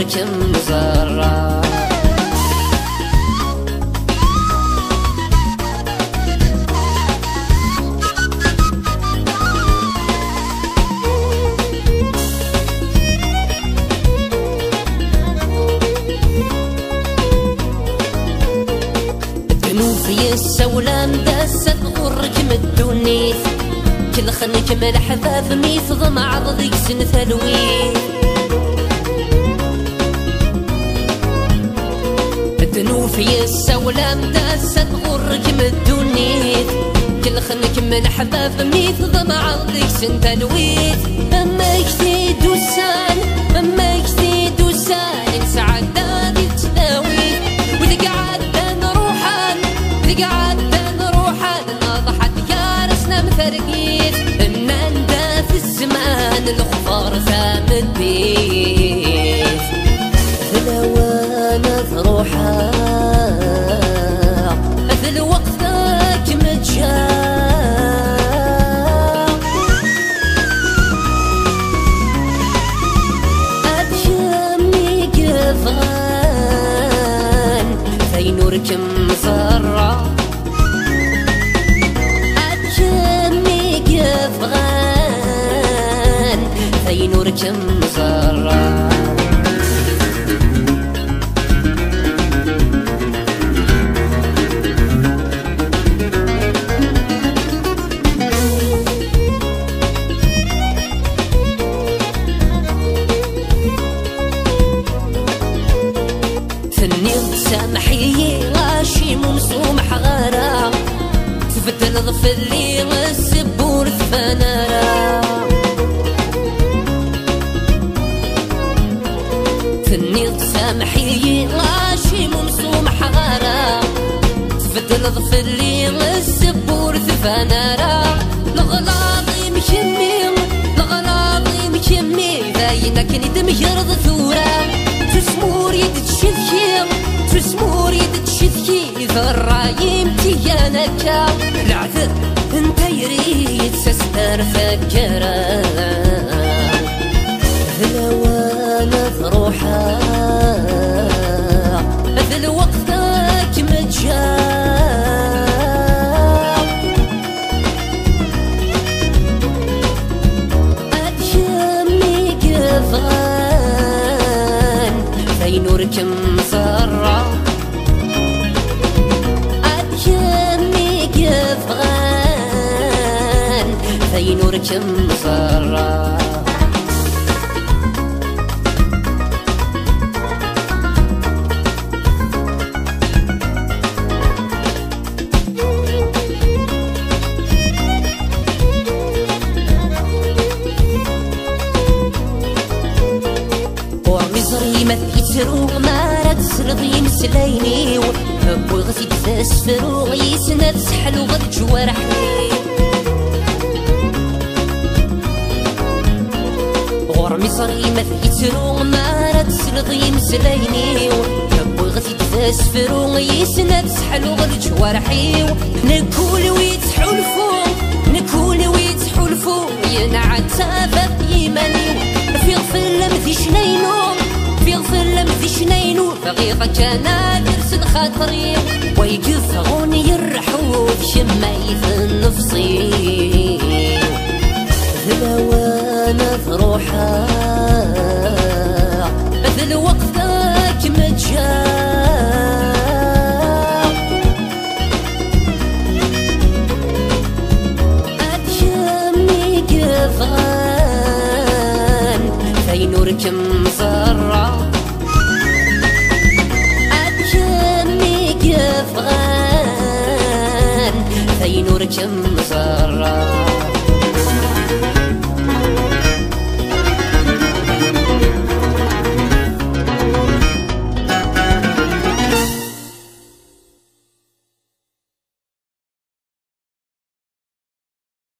فينوركم زرع في السولام دست غركم الدونيث كل خنكم الحباب ميث ضمع ضيق سن ثلويث الدنو في السولام دست غركم الدونيث كل خنكم الحباب ميث ضمع ضيق سن ثلويث أما يكتيد وسان أما يكتيد وسان سعد هذه تداويث وذي قعد قعد نروح نضحت كارسنا مثرقيت ان انت في الزمان الخضار ثام البيت ثلوانا ثروحا ذل وقتك متجاه ابشمي قفغان فينوركم زرع فينوركم زرع فني سامحي غاشي ممسومح غارة تفتل ظفلي السبور ثفنارا فني سامحي غاشي ممسومح غارة تفتل ظفلي السبور ثفنارا الغلاظي مكمي الغلاظي مكمي ذاينا كني دمجرض ثورة تسمور يد تشذكي تسمور يد تشذكي ذرايم تيانكا العذر انت يريد سستر فكرا ذلوانا ثروحا ذل وقتك متجاه أتشمي قفغان فينوركم زرع أتشمي قفغان فينوركم زرع يترو ما رد سرضي مسليني وغثي تسفرو غيسنا تسحل وغد جوارحني غرمي صريمة يترو ما رد سرضي مسليني وغثي تسفرو غيسنا تسحل وغد جوارحي نكول ويتحلفو نكول ويتحلفو ينعد سافق يماني في غفل لمثي شنينو في غفل لمثي شنينو دقيقة كان يرسل خاطري ويقفغوني يرحوذ شمايث النفصي ذلوانا ثروحا ذل وقتك متجاه أتشمي قفغان فينوركم زرع أتشمي قفغان فينوركم زرع